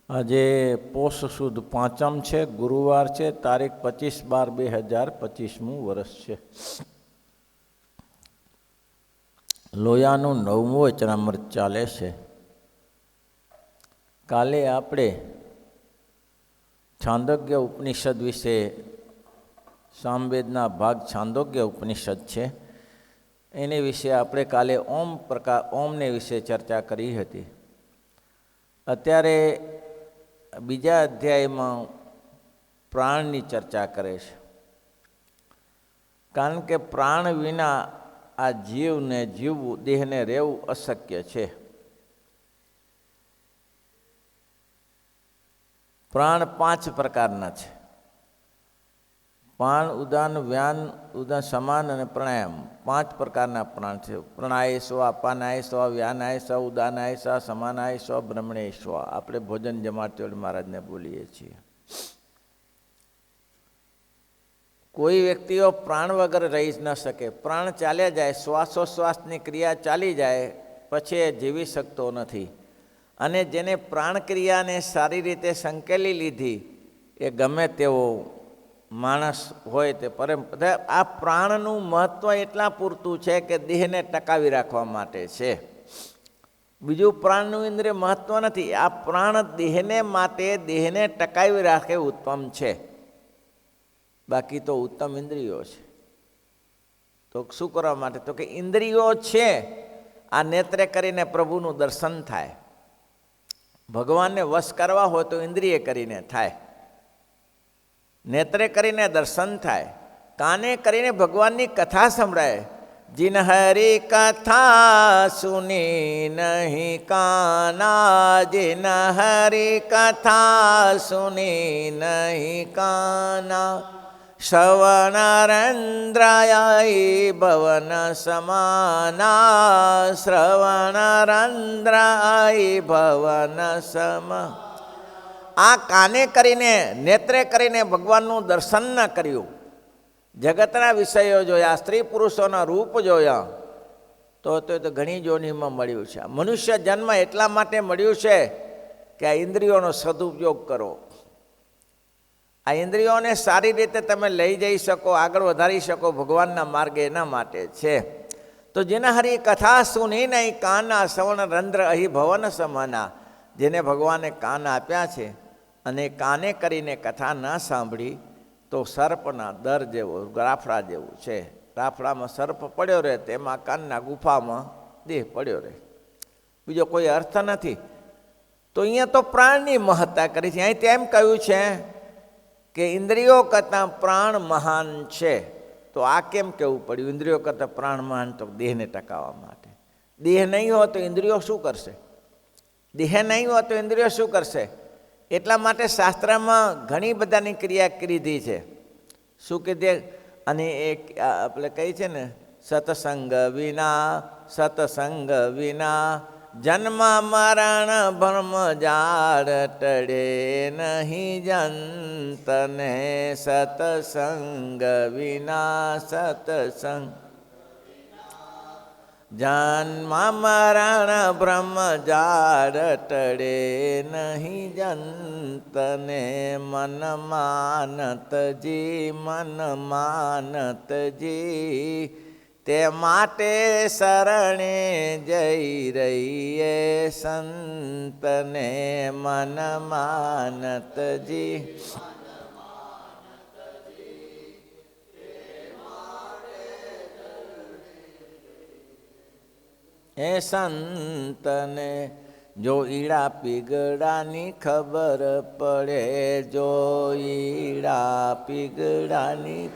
આજે પોષ સુદ પાંચમ છે, ગુરુવાર છે, તારીખ 25/12/2025 વર્ષ છે. લોયાનું 9મું વચનામૃત ચાલે છે. કાલે આપણે છાંદોગ્ય ઉપનિષદ વિશે, સામવેદના ભાગ છાંદોગ્ય ઉપનિષદ છે, એને વિશે આપણે કાલે ઓમને વિશે ચર્ચા કરી હતી. અત્યારે બીજા અધ્યાયમાં પ્રાણની ચર્ચા કરે છે. કારણ કે પ્રાણ વિના આ જીવને જીવવું, દેહને રહેવું અશક્ય છે. પ્રાણ 5 પ્રકારના છે. પ્રાણ, ઉદાન, વ્યાન, ઉદાન, સમાન અને પ્રાણાયામ. 5 પ્રકારના પ્રાણ છે. પ્રાણાય સ્વ, અપાનાય સ્વ, વ્યાનાય સ્વ, ઉદાનાય સ્વ, સમાનાય સ્વ, બ્રહ્મણે સ્વ. આપણે ભોજન જમાડતી મહારાજને બોલીએ છીએ. કોઈ વ્યક્તિઓ પ્રાણ વગર રહી જ ન શકે. પ્રાણ ચાલ્યા જાય, શ્વાસોશ્વાસની ક્રિયા ચાલી જાય પછી એ જીવી શકતો નથી. અને જેને પ્રાણ ક્રિયાને સારી રીતે સંકેલી લીધી, એ ગમે તેવો માણસ હોય તે આ પ્રાણનું મહત્ત્વ એટલા પૂરતું છે કે દેહને ટકાવી રાખવા માટે છે. બીજું પ્રાણનું ઇન્દ્રિય મહત્ત્વ નથી. આ પ્રાણ દેહને માટે, દેહને ટકાવી રાખે ઉત્તમ છે. બાકી તો ઉત્તમ ઇન્દ્રિયો છે. તો શું કરવા માટે? તો કે ઇન્દ્રિયો છે, આ નેત્રે કરીને પ્રભુનું દર્શન થાય. ભગવાનને વશ કરવા હોય તો ઇન્દ્રિય કરીને થાય. નેત્રે કરીને દર્શન થાય. કાને કરીને ભગવાનની કથા સંભળાય. જીન હરી કથા સુની નહીં કાના, જીન હરી કથા સુની નહીં કાના, શ્રવણરંદ્રાય ભવન સમાના, શ્રવણરંદ્રાય ભવન સમા. આ કાને કરીને, નેત્રે કરીને ભગવાનનું દર્શન ન કર્યું, જગતના વિષયો જોયા, સ્ત્રી પુરુષોના રૂપ જોયા, તો ઘણી જોનીમાં મળ્યું છે. મનુષ્ય જન્મ એટલા માટે મળ્યું છે કે આ ઇન્દ્રિયોનો સદુપયોગ કરો. આ ઇન્દ્રિયોને સારી રીતે તમે લઈ જઈ શકો, આગળ વધારી શકો ભગવાનના માર્ગે, એના માટે છે. તો જેના હરી કથા સુની નહીં કાના, શ્રવણ રંધ્ર અહીં ભવન સમાના. જેને ભગવાને કાન આપ્યા છે અને કાને કરીને કથા ના સાંભળી તો સર્પના દર જેવો, રાફડા જેવું છે. રાફડામાં સર્પ પડ્યો રહે, તેમાં કાનના ગુફામાં દેહ પડ્યો રહે. બીજો કોઈ અર્થ નથી. તો અહીંયા તો પ્રાણની મહત્તા કરી છે. અહીં તેમ કહ્યું છે કે ઇન્દ્રિયો કરતાં પ્રાણ મહાન છે. તો આ કેમ કહેવું પડ્યું? ઇન્દ્રિયો કરતાં પ્રાણ મહાન? તો દેહને ટકાવવા માટે. દેહ નહીં હોય તો ઇન્દ્રિયો શું કરશે? દેહ નહીં હોય તો ઇન્દ્રિયો શું કરશે? એટલા માટે શાસ્ત્રમાં ઘણી બધાની ક્રિયા કીધી છે. શું કીધે? અને એક આપણે કહી છે ને, સત્સંગ વિના, સત્સંગ વિના જન્મ મરણ ભ્રમ જાળ ટળે નહીં જંતને. સત્સંગ વિના, સત્સંગ જન્મ મરણ ભ્રમ જાળ ટળે નહીં જંતને. મન માનતજી, મન માનતજી, તે માટે શરણે જઈ રહીએ સંતને. મન માનતજી, એ સંતને. જો ઈડા પીગળાની ખબર પડે, જો ઈડા પીગળાની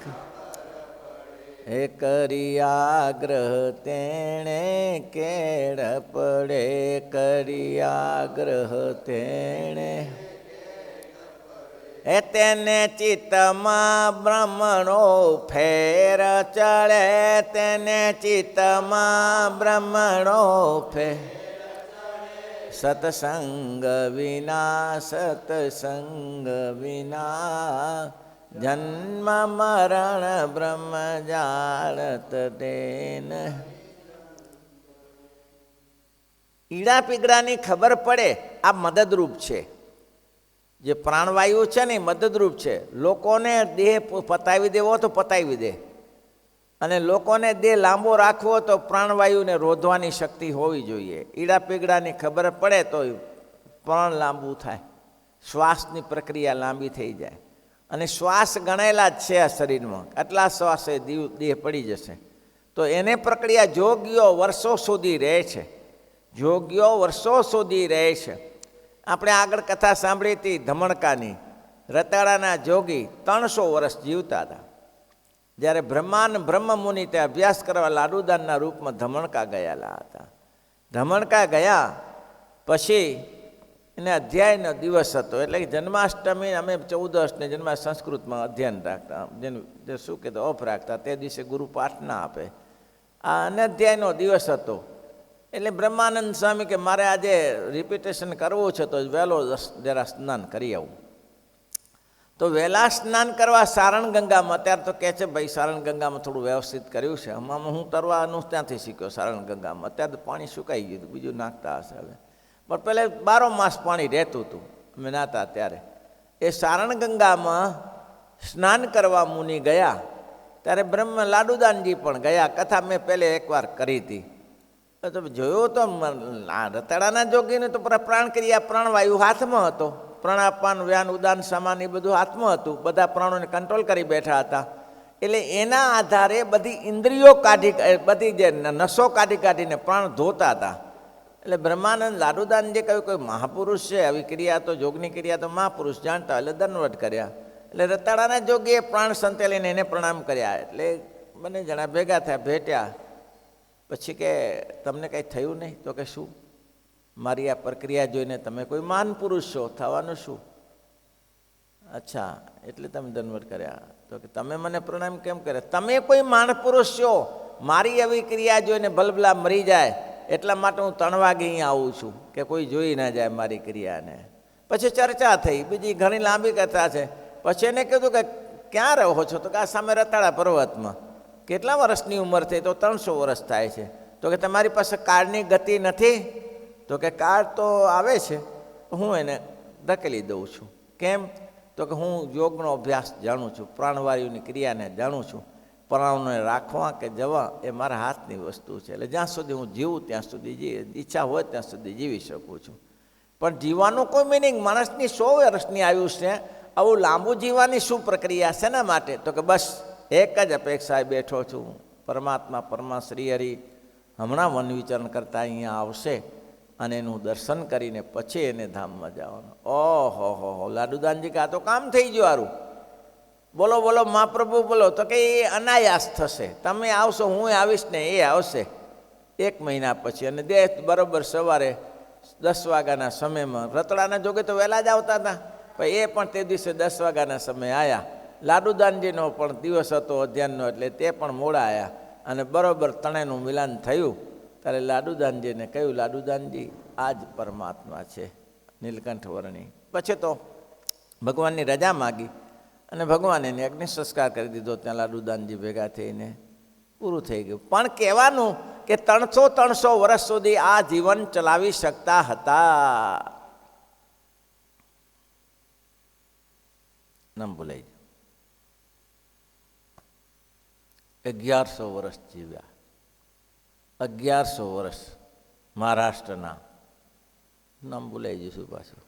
એ કરી આગ્રહ તેણે કેળ પડે, કરી આગ્રહ તેણે. એ તેને ચિત્તમાં બ્રહ્મણો ફેર ચડે, તેને ચિત્તમાં બ્રહ્મણો ફેર. સત્સંગ વિના, સત્સંગ વિના જન્મ મરણ બ્રહ્મ જાળત તેન. ઈડા પીગળાની ખબર પડે, આ મદદરૂપ છે. જે પ્રાણવાયુ છે ને એ મદદરૂપ છે. લોકોને દેહ પતાવી દેવો તો પતાવી દે, અને લોકોને દેહ લાંબો રાખવો તો પ્રાણવાયુને રોધવાની શક્તિ હોવી જોઈએ. ઈડા પીગડાની ખબર પડે તો પ્રાણ લાંબુ થાય, શ્વાસની પ્રક્રિયા લાંબી થઈ જાય. અને શ્વાસ ગણેલા જ છે આ શરીરમાં, આટલા શ્વાસે દેહ પડી જશે. તો એને પ્રક્રિયા જોગીઓ વર્ષો સુધી રહે છે, જોગીઓ વર્ષો સુધી રહે છે. આપણે આગળ કથા સાંભળી હતી ધમણકાની. રતાળાના જોગી 300 વર્ષ જીવતા હતા. જ્યારે બ્રહ્મ મુનિ તે અભ્યાસ કરવા લાડુદાનના રૂપમાં ધમણકા ગયેલા હતા. ધમણકા ગયા પછી એને અધ્યાયનો દિવસ હતો, એટલે કે જન્માષ્ટમી અમે 14 જન્મ સંસ્કૃતમાં અધ્યયન રાખતા, જેનું શું કહેતો ઓફ રાખતા. તે દિવસે ગુરુ પાઠ ના આપે. આ અનધ્યાયનો દિવસ હતો. એટલે બ્રહ્માનંદ સ્વામી કે મારે આજે રિપીટેશન કરવું છે, તો વહેલો જરા સ્નાન કરી આવું. તો વહેલા સ્નાન કરવા સારણ ગંગામાં, અત્યારે તો કહે છે ભાઈ સારણ ગંગામાં થોડું વ્યવસ્થિત કર્યું છે. આમાં હું તરવાનું ત્યાંથી શીખ્યો સારણ ગંગામાં. અત્યારે તો પાણી સુકાઈ ગયું, બીજું નાખતા હશે હવે, પણ પહેલાં 12 માસ પાણી રહેતું હતું અમે નાતા ત્યારે. એ સારણ ગંગામાં સ્નાન કરવા મુનિ ગયા ત્યારે લાડુદાનજી પણ ગયા. કથા મેં પહેલે એકવાર કરી હતી. તો જોયું તો રતાળાના જોગીને તો પ્રાણ ક્રિયા પ્રાણવાયુ હાથમાં હતો. પ્રાણાપાન વ્યાન ઉદાન સમાન એ બધું હાથમાં હતું. બધા પ્રાણોને કંટ્રોલ કરી બેઠા હતા. એટલે એના આધારે બધી ઇન્દ્રિયો કાઢી, બધી જે નસો કાઢીને પ્રાણ ધોતા હતા. એટલે બ્રહ્માનંદ લાડુદાનજી કહ્યું કોઈ મહાપુરુષ છે, આવી ક્રિયા તો જોગની ક્રિયા તો મહાપુરુષ જાણતા, એટલે દંડવત કર્યા. એટલે રતાળાના જોગીએ પ્રાણ સંતેલીને એને પ્રણામ કર્યા. એટલે બંને જણા ભેગા થયા, ભેટ્યા. પછી કે તમને કંઈ થયું નહીં? તો કે શું, મારી આ પ્રક્રિયા જોઈને તમે કોઈ મહાન પુરુષ છો, થવાનું શું? અચ્છા, એટલે તમે દંડવત કર્યા. તો કે તમે મને પ્રણામ કેમ કર્યા? તમે કોઈ મહાન પુરુષ છો, મારી આવી ક્રિયા જોઈને ભલભલા મરી જાય એટલા માટે હું 3 વાગે અહીંયા આવું છું, કે કોઈ જોઈ ના જાય મારી ક્રિયાને. પછી ચર્ચા થઈ, બીજી ઘણી લાંબી કથા છે. પછી એને કીધું કે ક્યાં રહો છો? તો કે આ સામે રતાળા પર્વતમાં. કેટલા વર્ષની ઉંમર થઈ? તો 300 વર્ષ થાય છે. તો કે તમારી પાસે કાળની ગતિ નથી? તો કે કાળ તો આવે છે, હું એને ધકેલી દઉં છું. કેમ? તો કે હું યોગનો અભ્યાસ જાણું છું, પ્રાણવાયુની ક્રિયાને જાણું છું. પ્રાણોને રાખવા કે જવા એ મારા હાથની વસ્તુ છે. એટલે જ્યાં સુધી હું જીવું ત્યાં સુધી ઈચ્છા હોય ત્યાં સુધી જીવી શકું છું. પણ જીવવાનું કોઈ મિનિંગ, માણસની 100 વર્ષની આયુષ છે, આવું લાંબુ જીવવાની શું પ્રક્રિયા? શેના માટે? તો કે બસ એક જ અપેક્ષાએ બેઠો છું, પરમાત્મા પરમા શ્રી હરિ હમણાં વન વિચરણ કરતા અહીંયા આવશે અને એનું દર્શન કરીને પછી એને ધામમાં જવાનું. ઓહો હો, લાડુદાનજી કે આ તો કામ થઈ ગયું સારું. બોલો બોલો મહાપ્રભુ બોલો. તો કે એ અનાયાસ થશે, તમે આવશો, હું આવીશ ને એ આવશે 1 મહિના પછી. અને દેહ બરાબર સવારે 10 વાગ્યાના સમયમાં. રતડાના જોગે તો વહેલા જ આવતા હતા, પણ એ પણ તે દિવસે 10 વાગ્યાના સમયે આવ્યા. લાડુદાનજીનો પણ દિવસ હતો અધ્યાયનો, એટલે તે પણ મોડા આવ્યા. અને બરાબર ત્રણેયનું મિલન થયું ત્યારે લાડુદાનજીને કહ્યું, લાડુદાનજી આ જ પરમાત્મા છે નીલકંઠ વર્ણી. પછી તો ભગવાનની રજા માગી અને ભગવાન એને અગ્નિ સંસ્કાર કરી દીધો. ત્યાં લાડુદાનજી ભેગા થઈને પૂરું થઈ ગયું. પણ કહેવાનું કે 300 વર્ષ સુધી આ જીવન ચલાવી શકતા હતા. નામ ભૂલાઈ ગયું. 1100 વર્ષ જીવ્યા. 1100 વર્ષ મહારાષ્ટ્રના. નામ ભૂલાઈ જઈશું પાછું.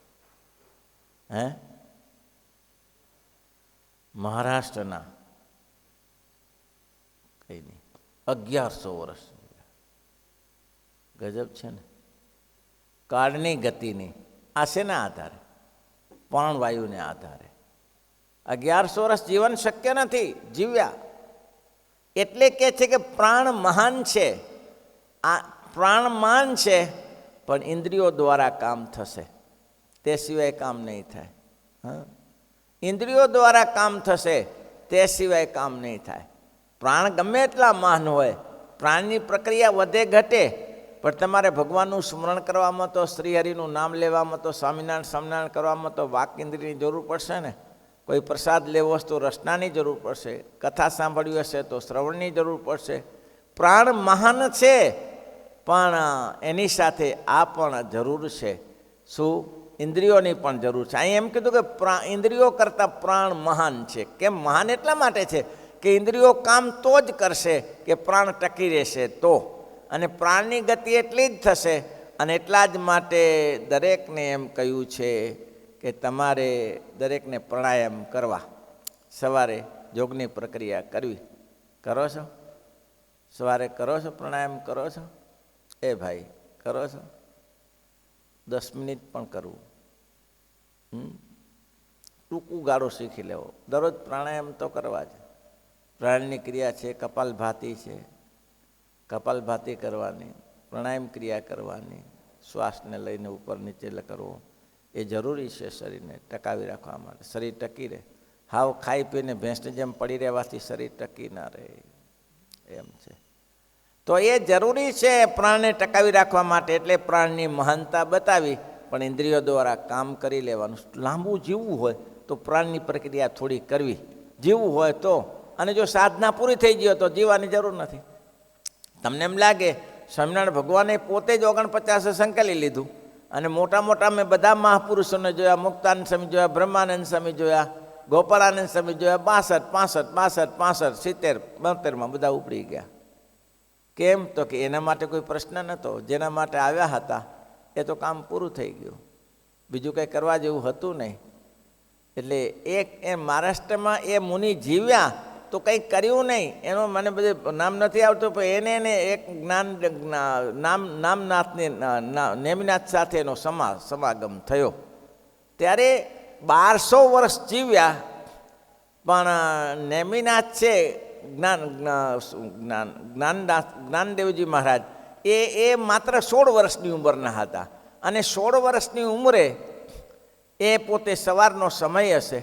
મહારાષ્ટ્રના કઈ નહીં, 1100 વર્ષ. ગજબ છે ને. કાળની ગતિની આ શેના આધારે? પ્રાણવાયુને આધારે 1100 વર્ષ જીવન શક્ય નથી, જીવ્યા. એટલે કે છે કે પ્રાણ મહાન છે. આ પ્રાણ મહાન છે, પણ ઇન્દ્રિયો દ્વારા કામ થશે, તે સિવાય કામ નહીં થાય. ઇન્દ્રિયો દ્વારા કામ થશે, તે સિવાય કામ નહીં થાય. પ્રાણ ગમે એટલા મહાન હોય, પ્રાણની પ્રક્રિયા વધે ઘટે, પણ તમારે ભગવાનનું સ્મરણ કરવામાં તો, શ્રીહરિનું નામ લેવામાં તો, સ્વામિનારાયણ કરવામાં તો વાક ઇન્દ્રિયની જરૂર પડશે ને. કોઈ પ્રસાદ લેવો હશે તો રસનાની જરૂર પડશે, કથા સાંભળવી હશે તો શ્રવણની જરૂર પડશે. પ્રાણ મહાન છે, પણ એની સાથે આ પણ જરૂર છે. શું? ઇન્દ્રિયોની પણ જરૂર છે. અહીં એમ કીધું કે ઇન્દ્રિયો કરતાં પ્રાણ મહાન છે. કેમ મહાન? એટલા માટે છે કે ઇન્દ્રિયો કામ તો જ કરશે કે પ્રાણ ટકી રહેશે તો, અને પ્રાણની ગતિ એટલી જ થશે. અને એટલા જ માટે દરેકને એમ કહ્યું છે કે તમારે દરેકને પ્રાણાયામ કરવા, સવારે યોગની પ્રક્રિયા કરવી. કરો છો? સવારે કરો છો? પ્રાણાયામ કરો છો? એ ભાઈ કરો છો? 10 મિનિટ પણ કરવું, ટૂંકું ગાળું શીખી લેવો. દરરોજ પ્રાણાયામ તો કરવા જ. પ્રાણની ક્રિયા છે, કપાલભાતિ છે, કપાલભાતિ કરવાની, પ્રાણાયામ ક્રિયા કરવાની, શ્વાસને લઈને ઉપર નીચે કરવો એ જરૂરી છે શરીરને ટકાવી રાખવા માટે. શરીર ટકી રહે. હાવ ખાઈ પીને ભેંસની જેમ પડી રહેવાથી શરીર ટકી ના રહે, એમ છે. તો એ જરૂરી છે પ્રાણને ટકાવી રાખવા માટે. એટલે પ્રાણની મહાનતા બતાવી, પણ ઇન્દ્રિયો દ્વારા કામ કરી લેવાનું. લાંબુ જીવવું હોય તો પ્રાણની પ્રક્રિયા થોડી કરવી, જીવવું હોય તો. અને જો સાધના પૂરી થઈ ગઈ તો જીવવાની જરૂર નથી. તમને એમ લાગે સ્વામિનારાયણ ભગવાને પોતે જ 49 સંકલી લીધું, અને મોટા મોટા મેં બધા મહાપુરુષોને જોયા, મુક્તાનંદ સ્વામી જોયા, બ્રહ્માનંદ સ્વામી જોયા, ગોપાળાનંદ સ્વામી જોયા, 62, 65, 65, 70, 72માં બધા ઉપડી ગયા. કેમ? તો કે એના માટે કોઈ પ્રશ્ન નહોતો. જેના માટે આવ્યા હતા એ તો કામ પૂરું થઈ ગયું, બીજું કંઈ કરવા જેવું હતું નહીં. એટલે એ મહારાષ્ટ્રમાં એ મુનિ જીવ્યા તો કંઈ કર્યું નહીં. એનું મને બધું નામ નથી આવતું, પણ એને એક નામનાથની નેમિનાથ સાથે એનો સમાગમ થયો. ત્યારે 1200 વર્ષ જીવ્યા, પણ નેમિનાથ છે જ્ઞાનદેવજી મહારાજ એ માત્ર 16 વર્ષની ઉંમરના હતા. અને 16 વર્ષની ઉંમરે એ પોતે સવારનો સમય હશે,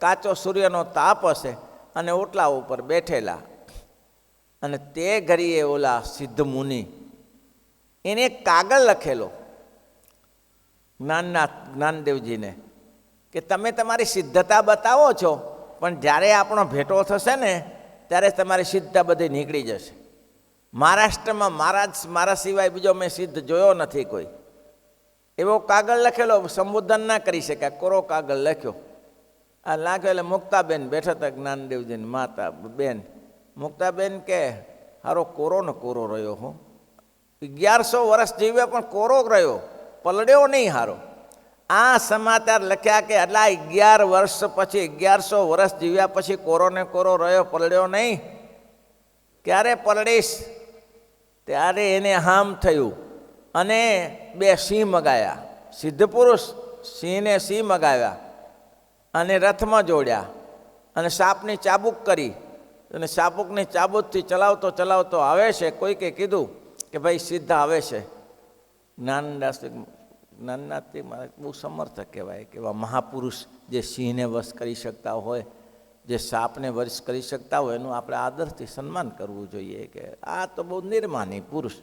કાચો સૂર્યનો તાપ હશે, અને ઓટલા ઉપર બેઠેલા. અને તે ઘડીએ ઓલા સિદ્ધ મુનિ એને એક કાગળ લખેલો જ્ઞાનદેવજીને કે તમે તમારી સિદ્ધતા બતાવો છો, પણ જ્યારે આપણો ભેટો થશે ને ત્યારે તમારી સિદ્ધતા બધી નીકળી જશે. મહારાષ્ટ્રમાં મારા સિવાય બીજો મેં સિદ્ધ જોયો નથી કોઈ. એવો કાગળ લખેલો, સંબોધન ના કરી શક્યા, કોરો કાગળ લખ્યો. આ લાગ્યો એટલે મુક્તાબેન બેઠા હતા, જ્ઞાનદેવજીની માતા બેન. મુક્તાબેન કે હારો કોરો ને કોરો રહ્યો હું, 1100 વર્ષ જીવ્યો પણ કોરો રહ્યો, પલળ્યો નહીં હારો. આ સમાચાર લખ્યા કે એટલા 11 વર્ષ પછી, 1100 વર્ષ જીવ્યા પછી કોરો ને કોરો રહ્યો, પલળ્યો નહીં. ક્યારે પલળીશ? ત્યારે એને હામ થયું, અને 2 સિંહ મગાયા. સિદ્ધ પુરુષ સિંહને સિંહ મગાવ્યા અને રથમાં જોડ્યા, અને સાપની ચાબુક કરી, અને ચાબુકની ચાબુકથી ચલાવતો ચલાવતો આવે છે. કોઈકે કીધું કે ભાઈ સિદ્ધ આવે છે. જ્ઞાનનાથજી મહારાજ બહુ સમર્થ કહેવાય, કે એવા મહાપુરુષ જે સિંહને વશ કરી શકતા હોય, જે સાપને વશ કરી શકતા હોય, એનું આપણે આદરથી સન્માન કરવું જોઈએ. કે આ તો બહુ નિર્માની પુરુષ.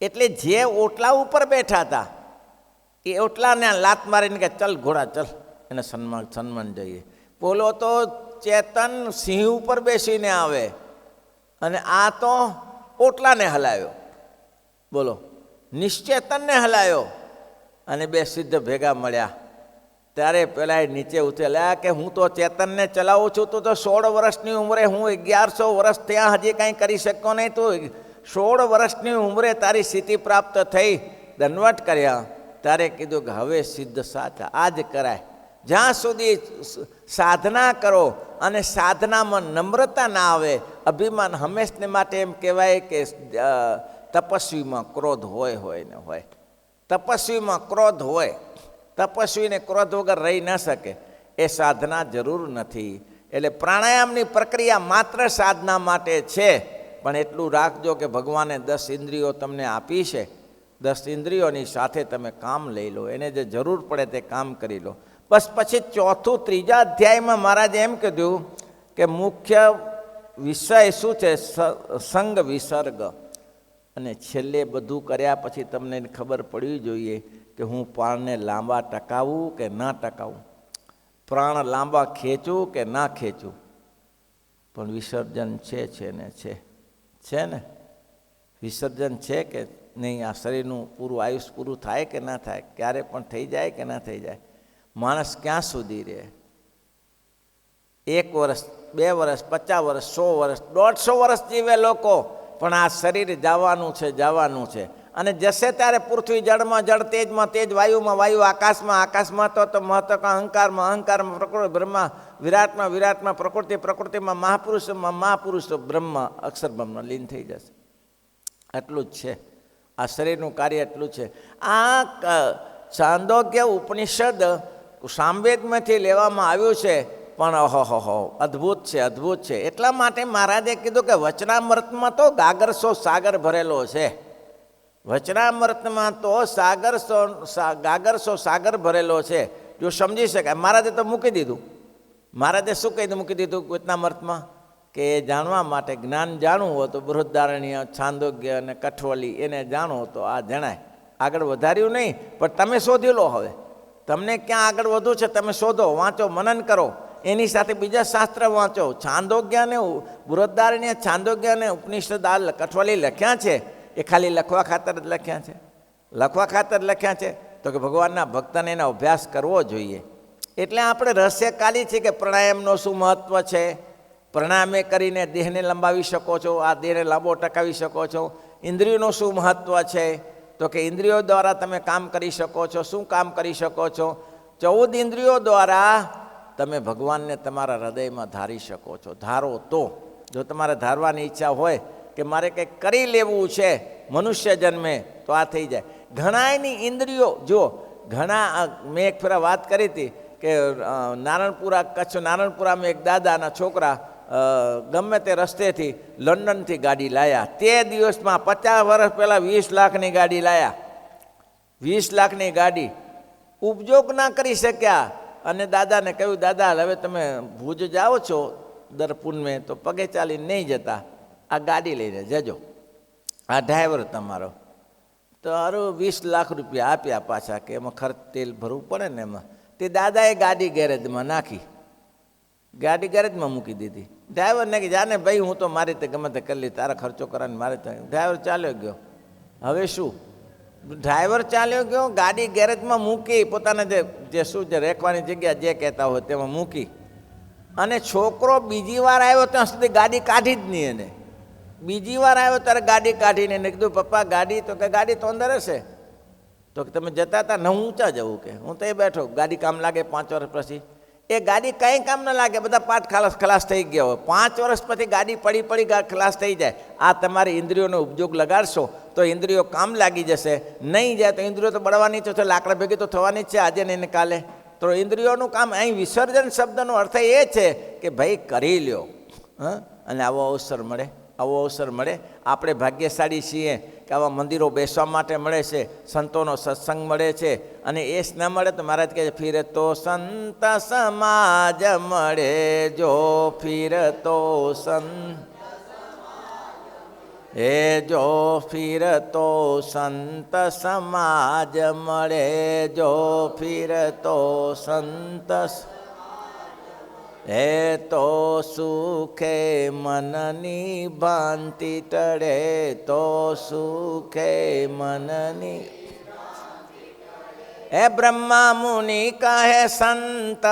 એટલે જે ઓટલા ઉપર બેઠા હતા એ ઓટલાને લાત મારીને કે ચલ ઘોડા ચલ, એને સન્માન જોઈએ. બોલો તો ચેતન સિંહ ઉપર બેસીને આવે, અને આ તો ઓટલાને હલાવ્યો. બોલો, નિશ્ચેતનને હલાવ્યો. અને 2 સિદ્ધ ભેગા મળ્યા. ત્યારે પેલા નીચે ઉતર્યા કે હું તો ચેતનને ચલાવું છું, તો 16 વર્ષની ઉંમરે, હું 1100 વર્ષ ત્યાં હજી કાંઈ કરી શક્યો નહીં. તું 16 વર્ષની ઉંમરે તારી સ્થિતિ પ્રાપ્ત થઈ, દંડવટ કર્યા. ત્યારે કીધું કે હવે સિદ્ધ સાચા આજ કરાય. જ્યાં સુધી સાધના કરો અને સાધનામાં નમ્રતા ના આવે, અભિમાન હંમેશને માટે એમ કહેવાય કે તપસ્વીમાં ક્રોધ હોય ને હોય. તપસ્વીમાં ક્રોધ હોય, તપસ્વીને ક્રોધ વગર રહી ન શકે. એ સાધના જરૂર નથી. એટલે પ્રાણાયામની પ્રક્રિયા માત્ર સાધના માટે છે. પણ એટલું રાખજો કે ભગવાને 10 ઇન્દ્રિયો તમને આપી છે, 10 ઇન્દ્રિયોની સાથે તમે કામ લઈ લો, એને જે જરૂર પડે તે કામ કરી લો. બસ પછી 4થું 3જા અધ્યાયમાં મહારાજે એમ કીધું કે મુખ્ય વિષય શું છે? સંગ વિસર્ગ. અને છેલ્લે બધું કર્યા પછી તમને ખબર પડવી જોઈએ કે હું પ્રાણને લાંબા ટકાવું કે ના ટકાવું, પ્રાણ લાંબા ખેંચું કે ના ખેંચું. પણ વિસર્જન છે ને વિસર્જન છે કે નહીં આ શરીરનું પૂરું આયુષ્ય પૂરું થાય કે ના થાય, ક્યારે પણ થઈ જાય કે ના થઈ જાય. માણસ ક્યાં સુધી રહે? 1 વર્ષ, 2 વર્ષ, 50 વર્ષ, 100 વર્ષ, 150 વર્ષ જીવે લોકો, પણ આ શરીર જવાનું છે, જવાનું છે. અને જશે ત્યારે પૃથ્વી, જળમાં જળ, તેજમાં તેજ, વાયુમાં વાયુ, આકાશમાં આકાશમાં તો મહત્વ, અહંકારમાં અહંકારમાં પ્રકૃતિ, બ્રહ્મા, વિરાટમાં વિરાટમાં પ્રકૃતિ, પ્રકૃતિમાં મહાપુરુષમાં મહાપુરુષ, બ્રહ્મ અક્ષર બ્રહ્મમાં લીન થઈ જશે. આટલું જ છે આ શરીરનું કાર્ય, એટલું છે. આ છાંદોગ્ય ઉપનિષદ સામવેદમાંથી લેવામાં આવ્યું છે, પણ ઓહો અદ્ભુત છે, અદ્ભુત છે. એટલા માટે મહારાજે કીધું કે વચનામૃતમાં તો ગાગરસો સાગર ભરેલો છે. વચનામૃતમાં તો ગાગરસો સાગર ભરેલો છે. જો સમજી શકાય. મહારાજે તો મૂકી દીધું. મહારાજે શું કહી મૂકી દીધું વચનામૃતમાં? કે જાણવા માટે, જ્ઞાન જાણવું હોય તો બૃહદારણ્ય, છાંદોગ્ય અને કઠોલી એને જાણો તો આ જણાય. આગળ વધાર્યું નહીં, પણ તમે શોધી લો. હવે તમને ક્યાં આગળ વધવું છે તમે શોધો, વાંચો, મનન કરો. એની સાથે બીજા શાસ્ત્ર વાંચો. છાંદોગ્ય અને બૃહદારણ્ય, છાંદોગ્ય અને ઉપનિષદ આ કઠોલી લખ્યા છે એ ખાલી લખવા ખાતર જ લખ્યા છે? લખવા ખાતર લખ્યા છે? તો કે ભગવાનના ભક્તને એનો અભ્યાસ કરવો જોઈએ. એટલે આપણે રહસ્ય કાઢી છે કે પ્રાણાયામનું શું મહત્ત્વ છે. પ્રાણાયામે કરીને દેહને લંબાવી શકો છો, આ દેહને લાંબો ટકાવી શકો છો. ઇન્દ્રિયોનું શું મહત્ત્વ છે? તો કે ઇન્દ્રિયો દ્વારા તમે કામ કરી શકો છો. શું કામ કરી શકો છો? 14 ઇન્દ્રિયો દ્વારા તમે ભગવાનને તમારા હૃદયમાં ધારી શકો છો. ધારો તો, જો તમારે ધારવાની ઈચ્છા હોય કે મારે કંઈક કરી લેવું છે મનુષ્ય જન્મે, તો આ થઈ જાય. ઘણાની ઇન્દ્રિયો, જો ઘણા, મેં એક ફેરા વાત કરી હતી કે નારણપુરા, કચ્છ નારણપુરામાં એક દાદાના છોકરા ગમે તે રસ્તેથી લંડનથી ગાડી લાવ્યા. તે દિવસમાં 50 વર્ષ પહેલાં 20 લાખની ગાડી લાવ્યા. 20 લાખની ગાડી ઉપયોગ ના કરી શક્યા. અને દાદાને કહ્યું, દાદા હવે તમે ભુજ જાઓ છો દર પૂનમે, તો પગે ચાલીને નહીં જતા, આ ગાડી લઈને જજો, આ ડ્રાઈવર તમારો. તો અરે 20 લાખ રૂપિયા આપ્યા પાછા, કે એમાં ખર્ચ તેલ ભરવું પડે ને એમાં. તે દાદાએ ગાડી ગેરેજમાં નાખી, ગાડી ગેરેજમાં મૂકી દીધી. ડ્રાઈવરને કે જાને ભાઈ, હું તો મારી રીતે ગમે તે કરી લી, તારા ખર્ચો કરવાની મારે. ડ્રાઈવર ચાલ્યો ગયો. હવે શું? ડ્રાઈવર ચાલ્યો ગયો, ગાડી ગેરેજમાં મૂકી, પોતાને જે શું જે રેખવાની જગ્યા જે કહેતા હોય તેમાં મૂકી. અને છોકરો બીજી વાર આવ્યો ત્યાં સુધી ગાડી કાઢી જ નહીં. એને બીજી વાર આવ્યો ત્યારે ગાડી કાઢીને એને કીધું, પપ્પા ગાડી? તો કે ગાડી તો અંદર હશે. તો કે તમે જતા હતા ને, હું ઊંચા જવું? કે હું તો એ બેઠો, ગાડી કામ લાગે 5 વર્ષ પછી? એ ગાડી કંઈ કામ ન લાગે, બધા પાઠ ખલાસ થઈ ગયા હોય. 5 વર્ષ પછી ગાડી પડી ખલાસ થઈ જાય. આ તમારી ઇન્દ્રિયોનો ઉપયોગ લગાડશો તો ઇન્દ્રિયો કામ લાગી જશે. નહીં જાય તો ઇન્દ્રિયો તો બળવાની છે, લાકડા ભેગી તો થવાની જ છે આજે ને કાલે. તો ઇન્દ્રિયોનું કામ, અહીં વિસર્જન શબ્દનો અર્થ એ છે કે ભાઈ કરી લ્યો. અને આવો અવસર મળે, આવો અવસર મળે. આપણે ભાગ્યશાળી છીએ કે આવા મંદિરો બેસવા માટે મળે છે, સંતોનો સત્સંગ મળે છે. અને એ જ ન મળે તો મહારાજ કહે છે, ફિરતો સંત સમાજ મળે જો, ફિરતો જો ફિરતો સંત સમાજ મળે જો, ફિરતો સંત તો સુખે મનની ભાંતિ ટળે, તો સુખે મનની. હે બ્રહ્મા મુનિ કહે સંત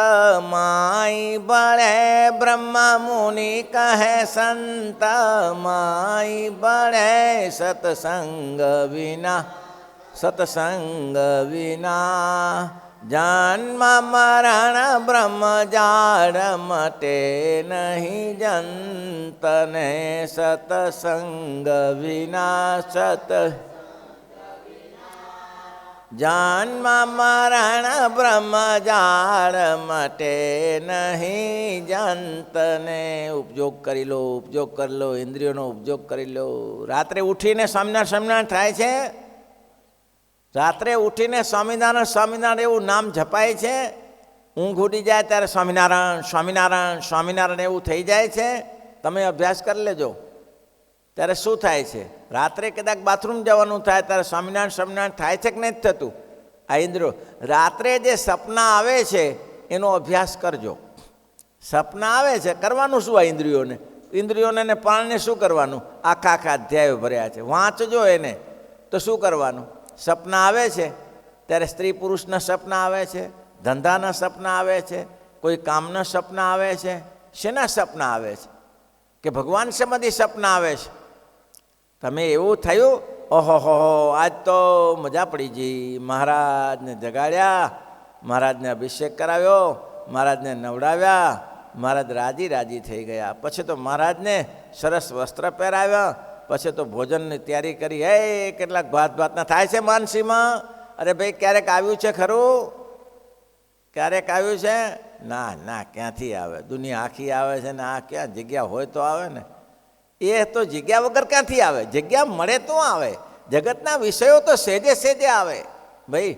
માઈ બળે, બ્રહ્મા મુનિ કહે સંત માઈ બળે, સત્સંગ વિના, સત્સંગ વિના જન્મ મરણ બ્રહ્મ જાળ મટે નહીં જંતને, સત્સંગ વિના, જન્મ મરણ બ્રહ્મ જાળ મટે નહીં જંતને. ઉપયોગ કરી લો, ઉપયોગ કરી લો, ઇન્દ્રિયોનો ઉપયોગ કરી લો. રાત્રે ઉઠીને સ્વામિનારાયણ થાય છે. રાત્રે ઉઠીને સ્વામિનારાયણ સ્વામિનારાયણ એવું નામ જપાય છે. ઊંઘ ઉડી જાય ત્યારે સ્વામિનારાયણ સ્વામિનારાયણ સ્વામિનારાયણ એવું થઈ જાય છે. તમે અભ્યાસ કરી લેજો. ત્યારે શું થાય છે? રાત્રે કદાચ બાથરૂમ જવાનું થાય ત્યારે સ્વામિનારાયણ સ્વામિનારાયણ થાય છે કે નથી થતું? આ ઇન્દ્રિયો રાત્રે જે સપના આવે છે એનો અભ્યાસ કરજો. સપના આવે છે, કરવાનું શું? આ ઇન્દ્રિયોને, ઇન્દ્રિયોને પ્રાણને શું કરવાનું? આખા અધ્યાયો ભર્યા છે, વાંચજો એને. તો શું કરવાનું? સપના આવે છે ત્યારે સ્ત્રી પુરુષના સપના આવે છે, ધંધાના સપના આવે છે, કોઈ કામના સપના આવે છે. શેના સપના આવે છે? કે ભગવાન સંબંધી સપના આવે છે. તમે એવું થયું, ઓહો આજ તો મજા પડી ગઈ, મહારાજને જગાડ્યા, મહારાજને અભિષેક કરાવ્યો, મહારાજને નવડાવ્યા, મહારાજ રાજી રાજી થઈ ગયા. પછી તો મહારાજને સરસ વસ્ત્ર પહેરાવ્યા, પછી તો ભોજનની તૈયારી કરી. કેટલાક ભાતના થાય છે માનસીમાં. અરે ભાઈ ક્યારેક આવ્યું છે ખરું? ક્યારેક આવ્યું છે? ના ક્યાંથી આવે? દુનિયા આખી આવે છે ને આ ક્યાં જગ્યા હોય તો આવે ને. એ તો જગ્યા વગર ક્યાંથી આવે? જગ્યા મળે તો આવે. જગતના વિષયો તો સહેજે સહેજે આવે ભાઈ,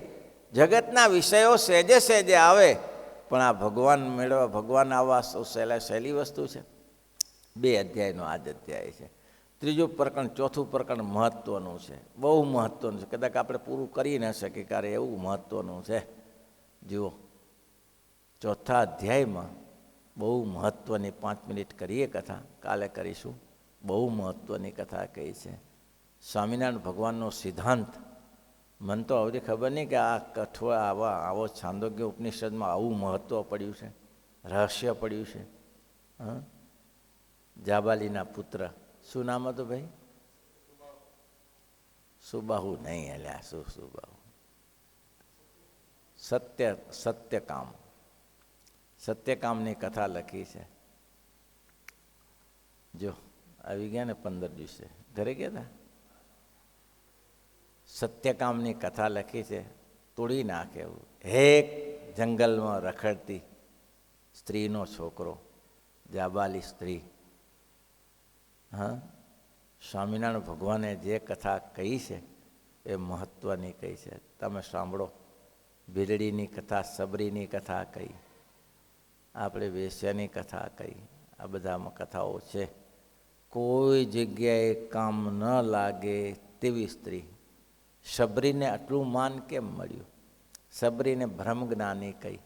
જગતના વિષયો સહેજે સહેજે આવે. પણ આ ભગવાન મેળવવા, ભગવાન આવવા સહેલી વસ્તુ છે. 2 અધ્યાયનો આ જ અધ્યાય છે. 3જું પ્રકરણ, 4થું પ્રકરણ મહત્ત્વનું છે, બહુ મહત્ત્વનું છે. કદાચ આપણે પૂરું કરી ન શકીએ કારણ એવું મહત્ત્વનું છે. જુઓ, 4થા અધ્યાયમાં બહુ મહત્ત્વની 5 મિનિટ કરીએ કથા, કાલે કરીશું. બહુ મહત્ત્વની કથા કહી છે. સ્વામિનારાયણ ભગવાનનો સિદ્ધાંત. મને તો આવડી ખબર નહીં કે આ કઠવા આવો છાંદોગ્ય ઉપનિષદમાં આવું મહત્ત્વ પડ્યું છે, રહસ્ય પડ્યું છે. જાબાલીના પુત્ર, શું નામ હતું ભાઈ? સુબાહુ નહીં, અલ્યા શું સુબાહુ? સત્યકામ. સત્યકામની કથા લખી છે. જો આવી ગયા ને 15 દિવસે ઘરે ગયા હતા. સત્યકામની કથા લખી છે. તોડી નાખે એવું. એક જંગલમાં રખડતી સ્ત્રીનો છોકરો, જાબાલી સ્ત્રી. સ્વામિનારાયણ ભગવાને જે કથા કહી છે એ મહત્ત્વની કહી છે. તમે સાંભળો. ભીલડીની કથા, સબરીની કથા કહી, આપણે વેશ્યાની કથા કહી. આ બધામાં કથાઓ છે. કોઈ જગ્યાએ કામ ન લાગે તેવી સ્ત્રી. સબરીને આટલું માન કેમ મળ્યું? સબરીને બ્રહ્મજ્ઞાની કહી.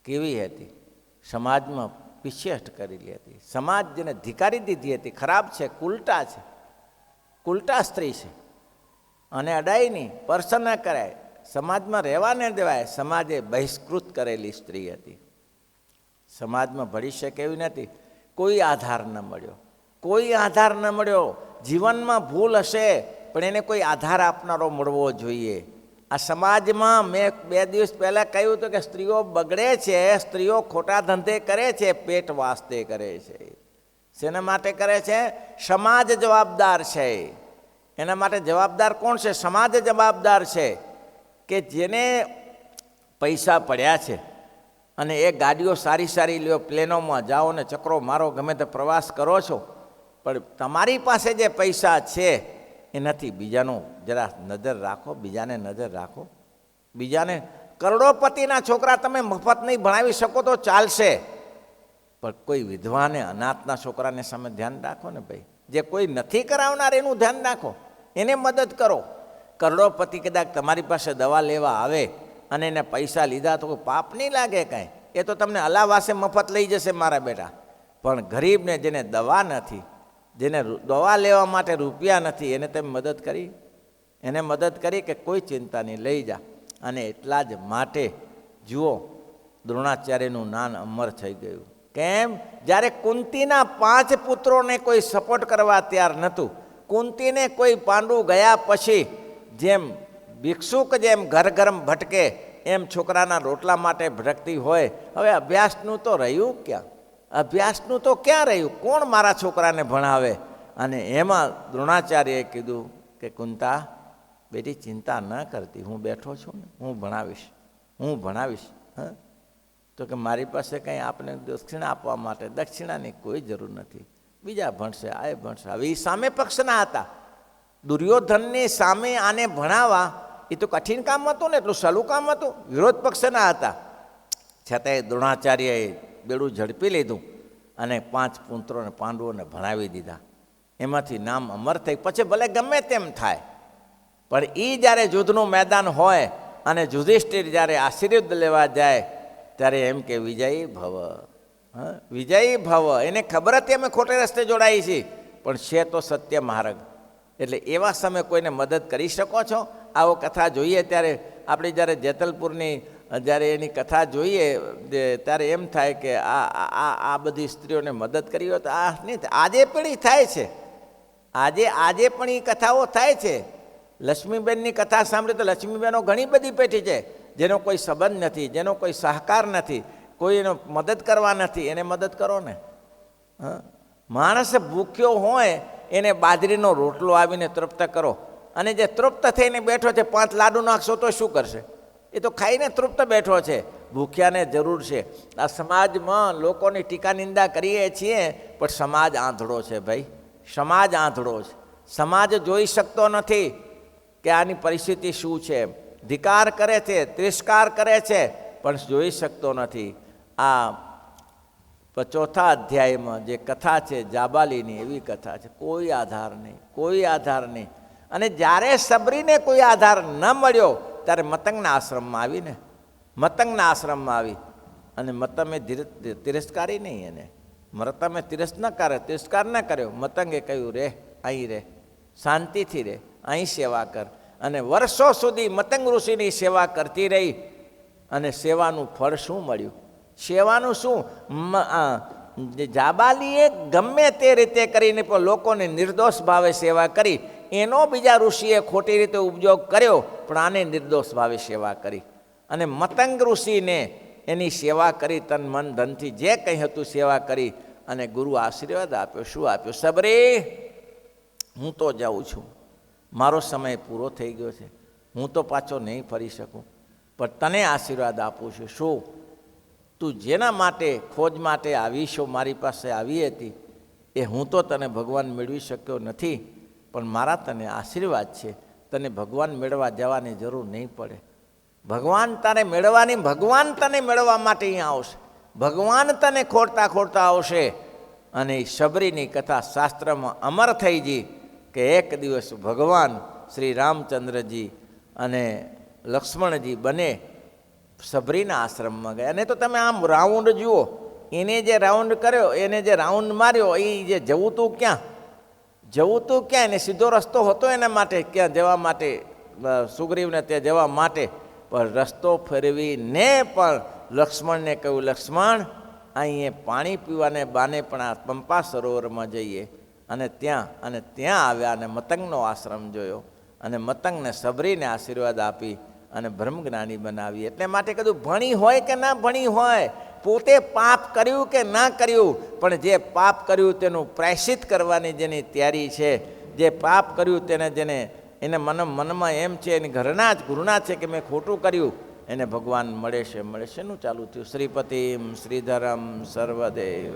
કેવી હતી? સમાજમાં પીછેહટ કરેલી હતી. સમાજ જેને ધિકારી દીધી હતી. ખરાબ છે, કુલટા છે, કુલટા સ્ત્રી છે. અને અડાય નહીં, સ્પર્શ ન કરાય, સમાજમાં રહેવા ન દેવાય. સમાજે બહિષ્કૃત કરેલી સ્ત્રી હતી. સમાજમાં ભળી શકે એવી નથી. કોઈ આધાર ન મળ્યો, કોઈ આધાર ન મળ્યો. જીવનમાં ભૂલ હશે પણ એને કોઈ આધાર આપનારો મળવો જોઈએ. આ સમાજમાં મેં 2 દિવસ પહેલાં કહ્યું હતું કે સ્ત્રીઓ બગડે છે, સ્ત્રીઓ ખોટા ધંધે કરે છે, પેટ વાસ્તે કરે છે. શેના માટે કરે છે? સમાજ જવાબદાર છે. એના માટે જવાબદાર કોણ છે? સમાજ જવાબદાર છે. કે જેને પૈસા પડ્યા છે અને એ ગાડીઓ સારી સારી લ્યો, પ્લેનોમાં જાઓ ને ચક્રો મારો, ગમે તે પ્રવાસ કરો છો, પણ તમારી પાસે જે પૈસા છે એ નથી. બીજાનું જરા નજર રાખો, બીજાને નજર રાખો. બીજાને કરોડોપતિના છોકરા તમે મફત નહીં ભણાવી શકો તો ચાલશે, પણ કોઈ વિધવાને, અનાથના છોકરાને સામે ધ્યાન રાખો ને ભાઈ. જે કોઈ નથી કરાવનાર એનું ધ્યાન રાખો, એને મદદ કરો. કરોડોપતિ કદાચ તમારી પાસે દવા લેવા આવે અને એને પૈસા લીધા તો કોઈ પાપ નહીં લાગે કાંઈ. એ તો તમને અલાવાસે મફત લઈ જશે મારા બેટા. પણ ગરીબને, જેને દવા નથી, જેને દવા લેવા માટે રૂપિયા નથી, એને તમે મદદ કરી? એને મદદ કરી કે કોઈ ચિંતા નહીં, લઈ જા. અને એટલા જ માટે જુઓ, દ્રોણાચાર્યનું નામ અમર થઈ ગયું. કેમ? જ્યારે કુંતીના 5 પુત્રોને કોઈ સપોર્ટ કરવા તૈયાર નહોતું. કુંતીને કોઈ પાંડુ ગયા પછી જેમ ભિક્ષુક જેમ ઘર ઘરમ ભટકે એમ છોકરાના રોટલા માટે ભટકતી હોય. હવે અભ્યાસનું તો રહ્યું ક્યાં? અભ્યાસનું તો ક્યાં રહ્યું? કોણ મારા છોકરાને ભણાવે? અને એમાં દ્રોણાચાર્યએ કીધું કે કુંતા બેટી ચિંતા ન કરતી, હું બેઠો છું ને, હું ભણાવીશ, હું ભણાવીશ. તો કે મારી પાસે કંઈ આપને દક્ષિણા આપવા માટે દક્ષિણાની કોઈ જરૂર નથી, બીજા ભણશે, આ ભણશે. હવે એ સામે પક્ષના હતા. દુર્યોધનની સામે આને ભણાવવા એ તો કઠિન કામ હતું ને, એટલું સહેલું કામ હતું. વિરોધ પક્ષના હતા. છતાંય દ્રોણાચાર્યએ બેડું ઝડપી લીધું અને 5 પુત્રોને, પાંડવોને ભણાવી દીધા. એમાંથી નામ અમર થઈ. પછી ભલે ગમે તેમ થાય, પણ એ જ્યારે યુદ્ધનું મેદાન હોય અને યુધિષ્ઠિર જ્યારે આશીર્વાદ લેવા જાય ત્યારે એમ કે વિજયી ભવ, વિજયી ભવ. એને ખબર હતી અમે ખોટે રસ્તે જોડાઈ છીએ, પણ છે તો સત્ય માર્ગ. એટલે એવા સમયે કોઈને મદદ કરી શકો છો? આવો કથા જોઈએ ત્યારે આપણે જ્યારે જેતલપુરની જ્યારે એની કથા જોઈએ ત્યારે એમ થાય કે આ બધી સ્ત્રીઓને મદદ કરી હોય તો આ નહીં. આજે પણ એ થાય છે, આજે પણ એ કથાઓ થાય છે. લક્ષ્મીબેનની કથા સાંભળી તો લક્ષ્મીબેનો ઘણી બધી પેઠી છે જેનો કોઈ સંબંધ નથી, જેનો કોઈ સહકાર નથી, કોઈનો મદદ કરવા નથી, એને મદદ કરો ને. માણસ ભૂખ્યો હોય એને બાજરીનો રોટલો આવીને તૃપ્ત કરો, અને જે તૃપ્ત થઈને બેઠો છે 5 લાડુ નાખશો તો શું કરશે? એ તો ખાઈને તૃપ્ત બેઠો છે. ભૂખ્યાને જરૂર છે. આ સમાજમાં લોકોની ટીકા નિંદા કરીએ છીએ, પણ સમાજ આંધળો છે ભાઈ, સમાજ આંધળો છે. સમાજ જોઈ શકતો નથી કે આની પરિસ્થિતિ શું છે. ધિકાર કરે છે, તિરસ્કાર કરે છે, પણ જોઈ શકતો નથી. આ 4થા અધ્યાયમાં જે કથા છે જાબાલીની, એવી કથા છે. કોઈ આધાર નહીં, કોઈ આધાર નહીં. અને જ્યારે સબરીને કોઈ આધાર ન મળ્યો ત્યારે મતંગના આશ્રમમાં આવીને, મતંગના આશ્રમમાં આવી અને મતમે તિરસ્કારી નહીં એને. મતમે તિરસ્કાર ન કર્યો. મતંગે કહ્યું રે, અહીં રે, શાંતિથી રે, અહીં સેવા કર. અને વર્ષો સુધી મતંગ ઋષિની સેવા કરતી રહી. અને સેવાનું ફળ શું મળ્યું? સેવાનું શું? જાબાલીએ ગમે તે રીતે કરીને પણ લોકોને નિર્દોષ ભાવે સેવા કરી. એનો બીજા ઋષિએ ખોટી રીતે ઉપયોગ કર્યો, પણ આને નિર્દોષ ભાવે સેવા કરી. અને મતંગ ઋષિને એની સેવા કરી, તન મન ધનથી જે કંઈ હતું સેવા કરી. અને ગુરુ આશીર્વાદ આપ્યો. શું આપ્યો? સબરી, હું તો જાઉં છું, મારો સમય પૂરો થઈ ગયો છે, હું તો પાછો નહીં ફરી શકું, પણ તને આશીર્વાદ આપું છું. શું? તું જેના માટે ખોજ માટે આવીશો, મારી પાસે આવી હતી, એ હું તો તને ભગવાન મેળવી શક્યો નથી, પણ મારા તને આશીર્વાદ છે. તને ભગવાન મેળવવા જવાની જરૂર નહીં પડે. ભગવાન તને મેળવવા માટે અહીંયા આવશે. ભગવાન તને ખોરતા આવશે. અને શબરીની કથા શાસ્ત્રમાં અમર થઈ ગઈ કે એક દિવસ ભગવાન શ્રી રામચંદ્રજી અને લક્ષ્મણજી બંને સબરીના આશ્રમમાં ગયા. અને તો તમે આમ રાઉન્ડ જુઓ, એને જે રાઉન્ડ કર્યો, એને જે રાઉન્ડ માર્યો, એ જે જવું તું ક્યાં, એને સીધો રસ્તો હતો એના માટે ક્યાં જવા માટે, સુગ્રીવને ત્યાં જવા માટે. પણ રસ્તો ફેરવીને પણ લક્ષ્મણને કહ્યું, લક્ષ્મણ, અહીં પાણી પીવાને બાને પણ આ પંપા સરોવરમાં જઈએ. અને ત્યાં આવ્યા અને મતંગનો આશ્રમ જોયો. અને મતંગને સબરીને આશીર્વાદ આપી અને બ્રહ્મજ્ઞાની બનાવી. એટલે માટે કીધું, ભણી હોય કે ના ભણી હોય, પોતે પાપ કર્યું કે ના કર્યું, પણ જે પાપ કર્યું તેનું પ્રાયશ્ચિત કરવાની જેની તૈયારી છે, જે પાપ કર્યું એને મનમાં એમ છે, એની ઘૃણા છે કે મેં ખોટું કર્યું, એને ભગવાન મળે છે. નું ચાલુ થયું. શ્રીપતિમ શ્રીધરમ સર્વદેવ.